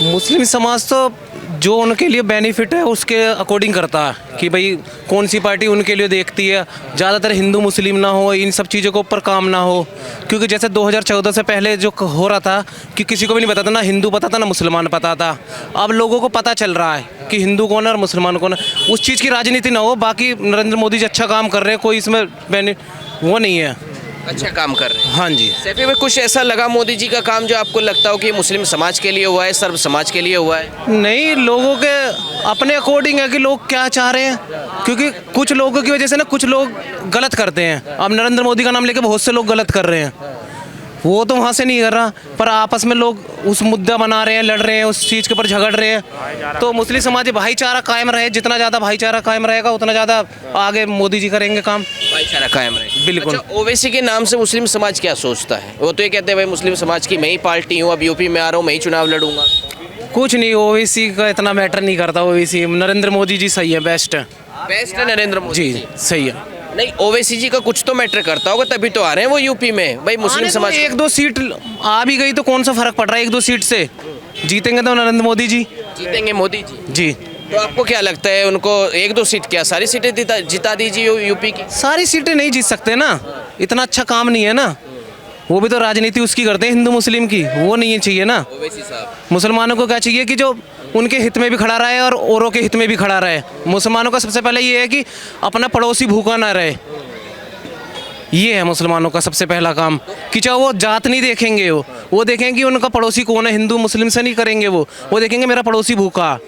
मुस्लिम समाज तो जो उनके लिए बेनिफिट है उसके अकॉर्डिंग करता है कि भाई कौन सी पार्टी उनके लिए देखती है। ज़्यादातर हिंदू मुस्लिम ना हो, इन सब चीज़ों के ऊपर काम ना हो, क्योंकि जैसे 2014 से पहले जो हो रहा था कि किसी को भी नहीं पता था, ना हिंदू पता था ना मुसलमान पता था। अब लोगों को पता चल रहा है कि हिंदू कौन है और मुसलमान कौन है। उस चीज़ की राजनीति ना हो। बाकी नरेंद्र मोदी जी अच्छा काम कर रहे हैं, कोई इसमें वो नहीं है, अच्छा काम कर रहे हैं। हाँ जी। सैफी में कुछ ऐसा लगा मोदी जी का काम जो आपको लगता हो कि मुस्लिम समाज के लिए हुआ है, सर्व समाज के लिए हुआ है? नहीं, लोगों के अपने अकॉर्डिंग है कि लोग क्या चाह रहे हैं, क्योंकि कुछ लोगों की वजह से ना कुछ लोग गलत करते हैं। अब नरेंद्र मोदी का नाम लेके बहुत से लोग गलत कर रहे हैं, वो तो वहाँ से नहीं कर रहा, पर आपस में लोग उस मुद्दा बना रहे हैं, लड़ रहे हैं, उस चीज़ के ऊपर झगड़ रहे हैं। तो मुस्लिम समाज भाईचारा कायम रहे, जितना ज़्यादा भाईचारा कायम रहेगा उतना ज़्यादा आगे मोदी जी करेंगे काम। भाईचारा कायम रहे, बिल्कुल। अच्छा, ओवैसी के नाम से मुस्लिम समाज क्या सोचता है? वो तो ये कहते हैं भाई मुस्लिम समाज की मैं ही पार्टी हूँ, अब यूपी में आ रहा हूँ, मैं ही चुनाव लड़ूंगा। कुछ नहीं, ओवैसी का इतना मैटर नहीं करता। ओवैसी नरेंद्र मोदी जी सही है, बेस्ट है। बेस्ट है नरेंद्र मोदी जी सही है। नहीं, ओवैसी जी का कुछ तो मैटर करता होगा, तभी तो आ रहे हैं वो यूपी में। भाई मुस्लिम समाज एक दो सीट आ भी गई तो कौन सा फर्क पड़ रहा है? एक दो सीट से जीतेंगे तो नरेंद्र मोदी जी जीतेंगे, मोदी जी। जी। तो आपको क्या लगता है उनको एक दो सीट क्या सारी सीटें जिता दीजिए यूपी की? सारी सीटें नहीं जीत सकते ना, इतना अच्छा काम नहीं है ना। वो भी तो राजनीति उसकी करते हैं हिंदू मुस्लिम की, वो नहीं चाहिए ना। ओवैसी साहब, मुसलमानों को क्या चाहिए कि जो उनके हित में भी खड़ा रहे और औरों के हित में भी खड़ा रहे। मुसलमानों का सबसे पहले ये है कि अपना पड़ोसी भूखा ना रहे, ये है मुसलमानों का सबसे पहला काम। कि चाहे वो जात नहीं देखेंगे, वो देखेंगे कि उनका पड़ोसी कौन है। हिंदू मुस्लिम से नहीं करेंगे, वो देखेंगे मेरा पड़ोसी भूखा,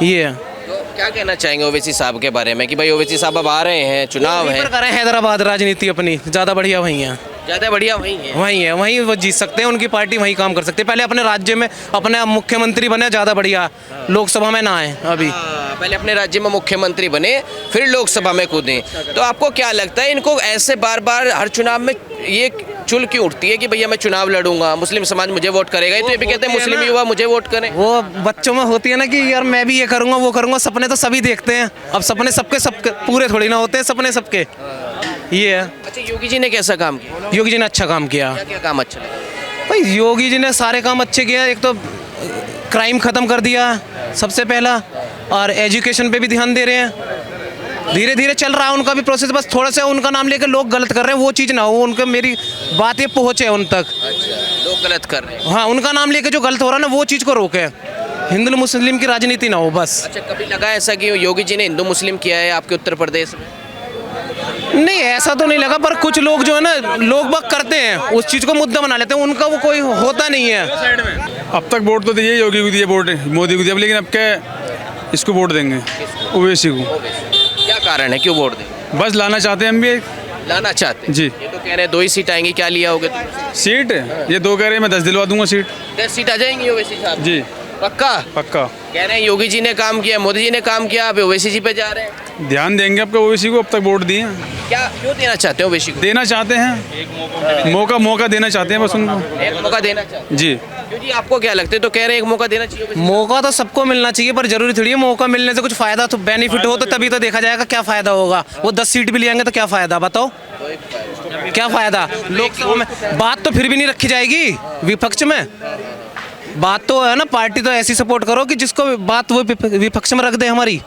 ये है। तो क्या कहना चाहेंगे ओवैसी साहब के बारे में कि भाई ओवैसी साहब अब आ रहे हैं, चुनाव है, करें हैदराबाद राजनीति अपनी ज़्यादा बढ़िया वहीं है, ज़्यादा बढ़िया वही है। वहीं है, वहीं वो जीत सकते हैं, उनकी पार्टी वहीं काम कर सकती है। पहले अपने राज्य में अपने मुख्यमंत्री बने, ज़्यादा बढ़िया, लोकसभा में ना आए अभी। पहले अपने राज्य में मुख्यमंत्री बने, फिर लोकसभा में कूदें। तो आपको क्या लगता है इनको ऐसे बार बार हर चुनाव में ये चुल क्यों उठती है कि भैया मैं चुनाव लड़ूंगा, मुस्लिम समाज मुझे वोट करेगा? तो ये भी कहते हैं मुस्लिम युवा मुझे वोट करें। वो बच्चों में होती है ना कि यार मैं भी ये करूँगा वो करूँगा, सपने तो सभी देखते हैं। अब सपने सबके पूरे थोड़ी ना होते हैं, सपने सबके, ये है। अच्छा, योगी जी ने कैसा काम किया? योगी जी ने अच्छा काम किया। क्या क्या काम अच्छा लगा? भाई योगी जी ने सारे काम अच्छे किए। एक तो क्राइम ख़त्म कर दिया सबसे पहला, और एजुकेशन पे भी ध्यान दे रहे हैं। धीरे धीरे चल रहा है उनका भी प्रोसेस, बस थोड़ा सा उनका नाम लेकर लोग गलत कर रहे हैं, वो चीज़ ना हो। उनका मेरी बात ये पहुँचे उन तक। अच्छा, लोग गलत कर रहे हैं। हाँ, उनका नाम लेकर जो गलत हो रहा है ना वो चीज़ को रोके, हिंदू मुस्लिम की राजनीति ना हो बस। अच्छा, कभी लगा ऐसा कि योगी जी ने हिंदू मुस्लिम किया है आपके उत्तर प्रदेश में? नहीं, ऐसा तो नहीं लगा, पर कुछ लोग जो है ना लोग बाग करते हैं, उस चीज़ को मुद्दा बना लेते हैं, उनका वो कोई होता नहीं है। अब तक वोट तो दिए, योगी को दिए वोट, मोदी को दिया, लेकिन अब क्या इसको वोट देंगे, ओवैसी को। क्या कारण है, क्यों वोट दें? बस लाना चाहते हैं हम भी एक लाना चाहते हैं जी। ये तो कह रहे हैं 2 ही सीट आएंगी, क्या लिया होगा सीट। ये 2 कह रहे हैं, मैं 10 दिलवा दूंगा सीट। 10 सीट आ जाएंगी ओवैसी साहब? जी पक्का? पक्का। कह रहे हैं योगी जी ने काम किया, मोदी जी ने काम किया, आप ओवैसी जी पे जा रहे हैं। ध्यान देंगे आपका ओवैसी को, अब तक वोट दिए। क्या क्यों देना चाहते हो ओवैसी को? देना चाहते हैं, मौका देना चाहते हैं बस उनको। एक मौका देना चाहते हैं जी। क्यों जी, आपको क्या लगता है? तो कह रहे हैं एक मौका देना चाहिए। मौका तो सबको मिलना चाहिए, पर जरूरी थोड़ी है मौका मिलने से कुछ फायदा तो बेनिफिट हो तो तभी तो देखा जाएगा क्या फायदा होगा। वो 10 सीट भी ले आएंगे तो क्या फायदा, बताओ क्या फायदा? लोकसभा में बात तो फिर भी नहीं रखी जाएगी, विपक्ष में बात तो है ना। पार्टी तो ऐसी सपोर्ट करो कि जिसको बात वो विपक्ष में रख दे हमारी।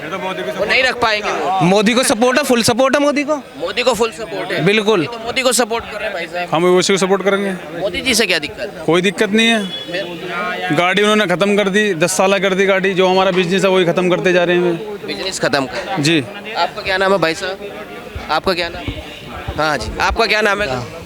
वो नहीं रख पाएंगे वो। मोदी को सपोर्ट है, फुल सपोर्ट है मोदी को, मोदी को फुल सपोर्ट है। बिल्कुल। तो मोदी को सपोर्ट कर रहे हैं भाई साहब। हम ओवैसी को सपोर्ट करेंगे। मोदी जी से क्या दिक्कत है? कोई दिक्कत नहीं है, गाड़ी उन्होंने ख़त्म कर दी, 10 साल कर दी गाड़ी। जो हमारा बिजनेस है वही ख़त्म करते जा रहे हैं। बिजनेस खत्म कर। जी। आपका क्या नाम है भाई साहब? आपका क्या नाम? हाँ जी, आपका क्या नाम है?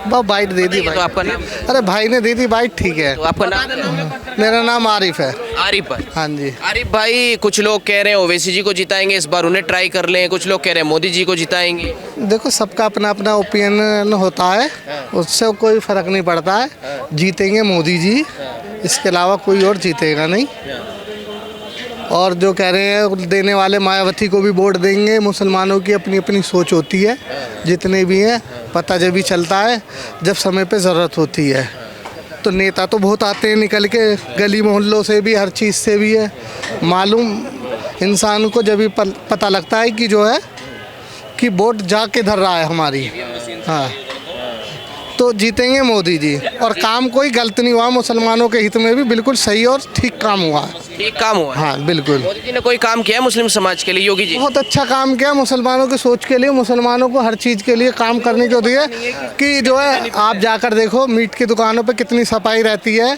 बाइट दे दी तो भाई। आपका नाम? अरे भाई ने दे दी बाइट, ठीक है। तो आपका नाम? मेरा नाम आरिफ है। आरिफ भाई। हाँ जी। आरिफ भाई, कुछ लोग कह रहे हैं ओवैसी जी को जिताएंगे इस बार, उन्हें ट्राई कर लें। कुछ लोग कह रहे हैं मोदी जी को जिताएंगे। देखो, सबका अपना अपना ओपिनियन होता है, उससे कोई फर्क नहीं पड़ता है। जीतेंगे मोदी जी, इसके अलावा कोई और जीतेगा नहीं। और जो कह रहे हैं देने वाले मायावती को भी वोट देंगे, मुसलमानों की अपनी अपनी सोच होती है, जितने भी हैं पता जब भी चलता है जब समय पे ज़रूरत होती है। तो नेता तो बहुत आते हैं निकल के, गली मोहल्लों से भी, हर चीज़ से भी है मालूम इंसान को। जब भी पता लगता है कि जो है कि वोट जा के धर रहा है हमारी। हाँ, तो जीतेंगे मोदी जी। और काम कोई गलत नहीं हुआ, मुसलमानों के हित में भी बिल्कुल सही और ठीक काम हुआ है। ठीक काम हुआ है। हाँ बिल्कुल, मोदी जी ने कोई काम किया है मुस्लिम समाज के लिए? योगी जी बहुत अच्छा काम किया मुसलमानों की सोच के लिए, मुसलमानों को हर चीज़ के लिए काम करने को दिए कि जो है आप जाकर देखो मीट की दुकानों पे कितनी सफाई रहती है।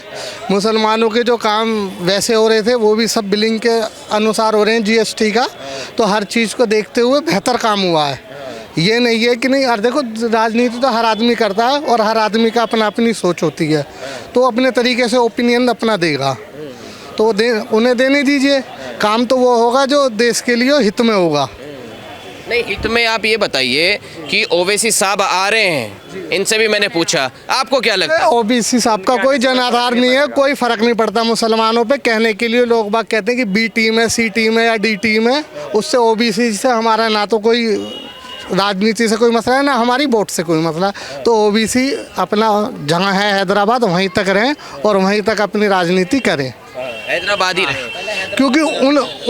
मुसलमानों के जो काम वैसे हो रहे थे वो भी सब बिलिंग के अनुसार हो रहे हैं जीएसटी का। तो हर चीज़ को देखते हुए बेहतर काम हुआ है। ये नहीं है कि नहीं, और देखो राजनीति तो हर आदमी करता है और हर आदमी का अपना अपनी सोच होती है, तो अपने तरीके से ओपिनियन अपना देगा, तो उन्हें देने दीजिए। काम तो वो होगा जो देश के लिए हित में होगा। नहीं, हित में आप ये बताइए कि ओवैसी साहब आ रहे हैं, इनसे भी मैंने पूछा, आपको क्या लगता है? ओबीसी साहब का कोई जनाधार नहीं है, कोई फर्क नहीं पड़ता मुसलमानों पे। कहने के लिए लोग बाग कहते हैं कि बी टीम है, सी टीम है या डी टीम है, उससे ओबीसी से हमारा ना तो कोई राजनीति से कोई मसला है ना हमारी वोट से कोई मसला। तो ओबीसी अपना जहाँ है हैदराबाद वहीं तक रहें और वहीं तक अपनी राजनीति करें, हैदराबाद ही रहे। क्योंकि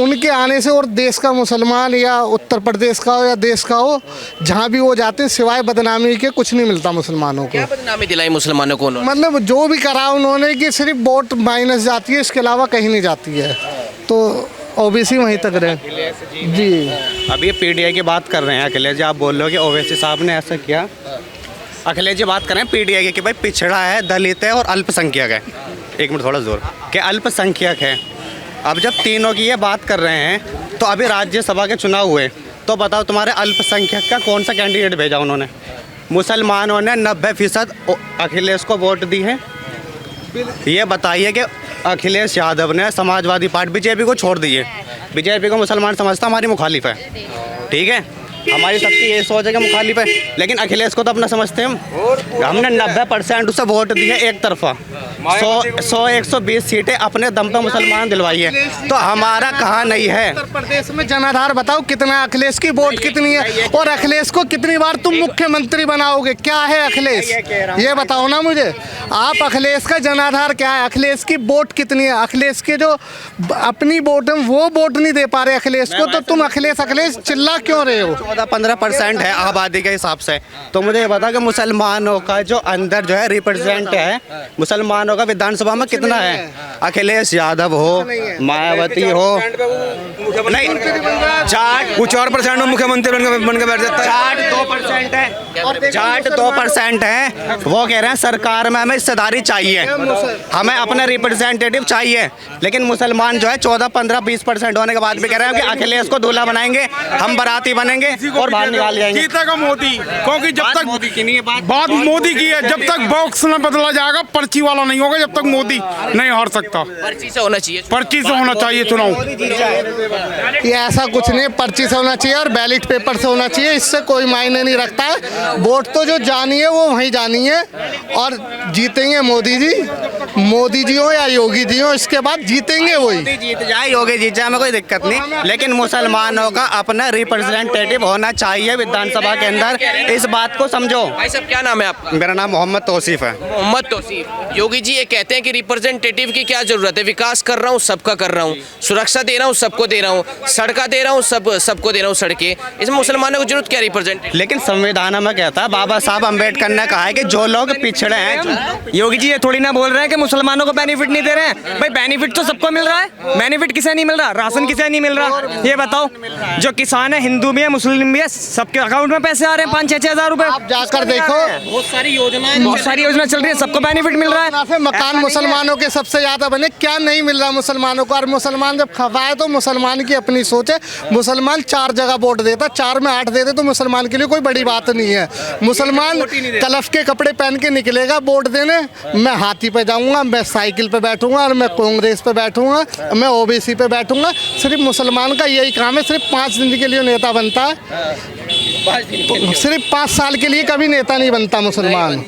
उनके आने से और देश का मुसलमान या उत्तर प्रदेश का हो या देश का हो, जहाँ भी वो जाते हैं सिवाय बदनामी के कुछ नहीं मिलता मुसलमानों को। क्या बदनामी दिलाई मुसलमानों को उन्होंने? मतलब जो भी करा उन्होंने कि सिर्फ वोट माइनस जाती है, इसके अलावा कहीं नहीं जाती है। तो ओबीसी वहीं तक रहे जी। अभी ये पीडीआई की बात कर रहे हैं अखिलेश जी, आप बोल रहे हो कि ओवैसी साहब ने ऐसा किया। अखिलेश जी बात कर रहे हैं पीडीआई की कि भाई पिछड़ा है, दलित है और अल्पसंख्यक है। एक मिनट थोड़ा जोर, कि अल्पसंख्यक है। अब जब तीनों की ये बात कर रहे हैं तो अभी राज्यसभा के चुनाव हुए, तो बताओ तुम्हारे अल्पसंख्यक का कौन सा कैंडिडेट भेजा उन्होंने? मुसलमानों ने 90% अखिलेश को वोट दी है। ये बताइए कि अखिलेश यादव ने समाजवादी पार्टी बीजेपी को छोड़ दी है। बीजेपी को मुसलमान समझता हमारी मुखालिफ है, ठीक है, हमारी सबकी ये सोच है कि मुखालिफ है, लेकिन अखिलेश को तो अपना समझते हैं हम। हमने 90% उसे वोट दिए एक तरफा, 100-120 सीटें अपने दम पर मुसलमान दिलवाई है, तो हमारा कहाँ नहीं है? उत्तर प्रदेश में जनाधार बताओ कितना, अखिलेश की वोट कितनी है और अखिलेश को कितनी बार तुम मुख्यमंत्री बनाओगे? क्या है अखिलेश, ये बताओ ना मुझे। आप अखिलेश का जनाधार क्या है, अखिलेश की वोट कितनी है? अखिलेश के जो अपनी वोट है वो वोट नहीं दे पा रहे अखिलेश को, तो तुम अखिलेश अखिलेश चिल्ला क्यों रहे हो? 14-15% है आबादी के हिसाब से। तो मुझे ये बता कि मुसलमानों का जो अंदर जो है रिप्रेजेंट है, मुसलमानों का विधानसभा में कितना है? अखिलेश यादव हो, मायावती हो, नहीं जाट कुछ और % में मुख्यमंत्री बन के बैठ जाता है। जाट 2% है, जाट 2% है। वो कह रहे हैं सरकार में हमें हिस्सेदारी चाहिए, हमें अपने रिप्रेजेंटेटिव चाहिए, लेकिन मुसलमान जो है 14-15-20% होने के बाद भी कह रहे हैं कि अखिलेश को दूल्हा बनाएंगे, हम बाराती बनेंगे और बाहर निकाल जाएंगे। जीतेगा मोदी, क्योंकि जब तक मोदी की नहीं है बात मोदी की है, जब तक बॉक्स में बदला जाएगा पर्ची वाला नहीं होगा, जब तक मोदी नहीं हार सकता। पर्ची से होना चाहिए, पर्ची से होना चाहिए चुनाव। ये ऐसा कुछ नहीं, पर्ची से होना चाहिए और बैलेट पेपर से होना चाहिए, इससे कोई मायने नहीं रखता है। वोट तो जो जानी है वो वहीं जानी है और जीतेंगे मोदी जी हो या योगी जी हो, इसके बाद जीतेंगे वही। जीत जाए योगी जीत जाए, हमें कोई दिक्कत नहीं, लेकिन मुसलमानों का अपना रिप्रेजेंटेटिव होना चाहिए विधानसभा के अंदर, इस बात को समझो। भाई साहब क्या नाम है आपका? मेरा नाम मोहम्मद तौसीफ है। मोहम्मद तौसीफ। योगी जी ये कहते हैं कि रिप्रेजेंटेटिव की क्या जरूरत है, विकास कर रहा हूँ सबका कर रहा हूँ, सुरक्षा दे रहा हूँ सबको दे रहा हूँ, सड़का दे रहा हूँ सबको दे रहा हूँ सड़कें, इसमें मुसलमानों को जरूरत क्या रिप्रेजेंटेटिव? लेकिन संविधान में कहता है, बाबा साहब अम्बेडकर ने कहा है कि जो लोग पिछड़े हैं। योगी जी ये थोड़ी ना बोल रहे हैं कि मुसलमानों को बेनिफिट नहीं दे रहे हैं। भाई बेनिफिट तो सबको मिल रहा है, बेनिफिट किसे नहीं मिल रहा? राशन किसे नहीं मिल रहा? ये बताओ। जो किसान है, हिंदू भी है, मुस्लिम भी है, सबके अकाउंट में पैसे आ रहे हैं 5-6 हज़ार रुपए। आप जाकर देखो बहुत सारी योजना चल रही है, सबको बेनिफिट मिल रहा है। मकान मुसलमानों के सबसे ज्यादा बने, क्या नहीं मिल रहा मुसलमानों को? और मुसलमान जब खफाए तो मुसलमान की अपनी सोच है। मुसलमान 4 जगह वोट देता, 4 में 8 देते तो मुसलमान के लिए कोई बड़ी बात नहीं है। मुसलमान कलफ के कपड़े पहन के निकलेगा वोट देने, मैं हाथी पे जाऊंगा, मैं साइकिल पे बैठूंगा और मैं कांग्रेस पे बैठूंगा, मैं ओबीसी पे बैठूंगा। सिर्फ मुसलमान का यही काम है, सिर्फ 5 दिन के लिए नेता बनता है, सिर्फ 5 साल के लिए कभी नेता नहीं बनता मुसलमान।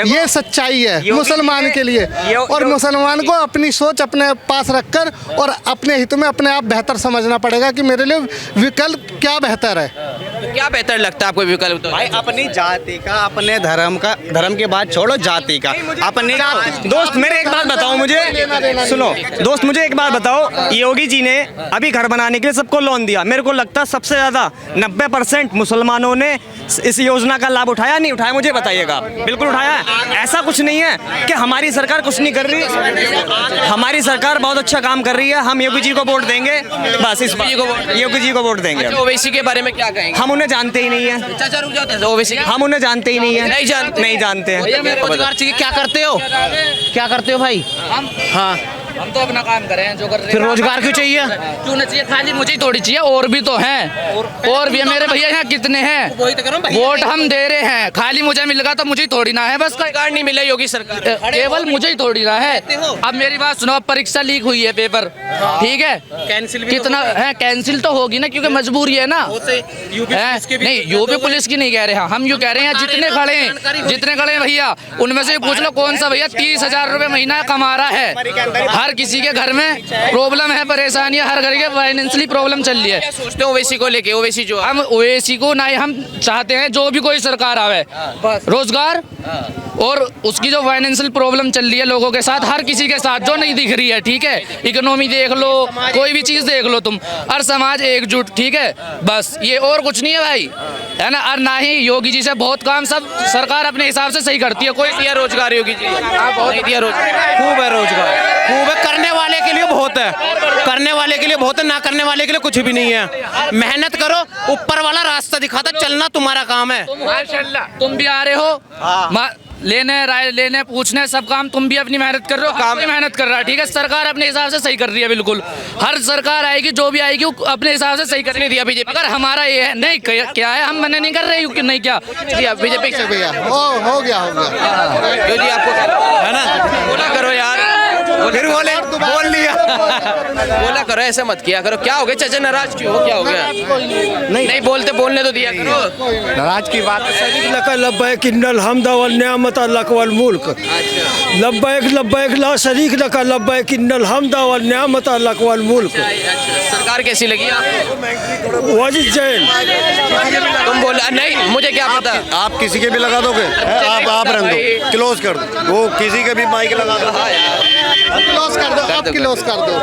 ये सच्चाई है मुसलमान के लिए। और मुसलमान को अपनी सोच अपने पास रखकर और अपने हित में अपने आप बेहतर समझना पड़ेगा कि मेरे लिए विकल्प क्या बेहतर है। क्या बेहतर लगता है आपको विकल्प? तो भाई अपनी जाति का, अपने धर्म के बाद छोड़ो जाति का, अपनी दोस्त मेरे एक बात बताओ मुझे, सुनो दोस्त मुझे एक बात बताओ, योगी जी ने अभी घर बनाने के लिए सबको लोन दिया, मेरे को लगता है सबसे ज्यादा 90% मुसलमानों ने इस योजना का लाभ उठाया नहीं उठाया, मुझे बताइएगा। बिल्कुल उठाया है। ऐसा कुछ नहीं है कि हमारी सरकार कुछ नहीं कर रही, हमारी सरकार बहुत अच्छा काम कर रही है। हम योगी जी को वोट देंगे, बस इस योगी जी को वोट देंगे। ओवैसी के बारे में क्या कहेंगे? हम उन्हें जानते ही नहीं है, चाचा रुक जाते हैं ओवैसी हम उन्हें जानते ही नहीं है, नहीं जानते हैं। रोजगार चाहिए, क्या करते हो, क्या करते हो भाई? हाँ, हम तो अपना काम कर रहे हैं जो कर रहे हैं। फिर रोजगार क्यों चाहिए? क्यों नहीं चाहिए? खाली मुझे ही थोड़ी चाहिए, और भी तो हैं, और भी है मेरे भैया यहाँ कितने हैं। वोट हम दे रहे हैं, खाली मुझे मिलेगा तो मुझे ही थोड़ी ना है, बस रोजगार नहीं मिला योगी सरकार। केवल मुझे ही थोड़ी ना है। अब मेरी बात सुनो, अब परीक्षा लीक हुई है पेपर, ठीक है, कैंसिल कितना है? कैंसिल तो होगी ना, क्योंकि मजबूरी है ना। नहीं, यूपी पुलिस की नहीं कह रहे हैं हम, यूँ कह रहे हैं जितने खड़े हैं भैया, उनमें से पूछ लो कौन सा भैया 30,000 रुपए महीना कमा रहा है। हर किसी के घर में प्रॉब्लम है, परेशानी है, हर घर के फाइनेंशियली प्रॉब्लम चल रही है। क्या सोचते हो ओवैसी को लेके? ओवैसी जो हम ओवैसी को नहीं, हम चाहते हैं जो भी कोई सरकार आवे, रोजगार और उसकी जो फाइनेंशियल प्रॉब्लम चल रही है लोगों के साथ, हर किसी के साथ जो नहीं दिख रही है, ठीक है, इकोनॉमी देख लो, कोई भी चीज देख लो तुम, हर समाज एकजुट, ठीक है, बस ये और कुछ नहीं है भाई, है ना। और ना ही योगी जी से बहुत काम सब सरकार अपने हिसाब से सही करती है। कोई दिया रोजगार योगी जी? बहुत दिया रोजगार। खूब है रोजगार, खूब है, करने वाले के लिए बहुत है, करने वाले के लिए बहुत है, ना करने वाले के लिए कुछ भी नहीं है। मेहनत करो, ऊपर वाला रास्ता दिखाता, चलना तुम्हारा काम है। माशाल्लाह तुम भी आ रहे हो लेने, राय लेने, पूछने, सब काम तुम भी अपनी मेहनत कर रहे हो, काम मेहनत कर रहा है, ठीक है। सरकार अपने हिसाब से सही कर रही है, बिल्कुल हर सरकार आएगी जो भी आएगी वो अपने हिसाब से सही करने दिया बीजेपी। अगर हमारा ये है नहीं क्या है, हम मना नहीं कर रहे क्योंकि नहीं क्या बीजेपी से भैया हो गया जो जी आपको है ना, बोला करो यार, फिर बोल लिया, बोला करो, ऐसा मत किया करो। क्या हो गया चाचा, नाराज क्यों हो, क्या हो गया? नहीं बोलते, बोलने तो दिया करो। नाराज की बात लब्बैक इन्नल हम्दा वल निअमत लक वल मुल्क, लब्बैक लब्बैक ला शरीक लक, लब्बैक इन्नल हम्दा वल निअमत लक वल मुल्क। सरकार कैसी लगी आपको? वाजिद जैन। तुम बोला नहीं, मुझे क्या पता। आप किसी के भी लगा दोगे? आप रंग दो, क्लोज कर दो, वो किसी के भी माइक लगा दो, क्लोज कर दो, आप क्लोज कर दो।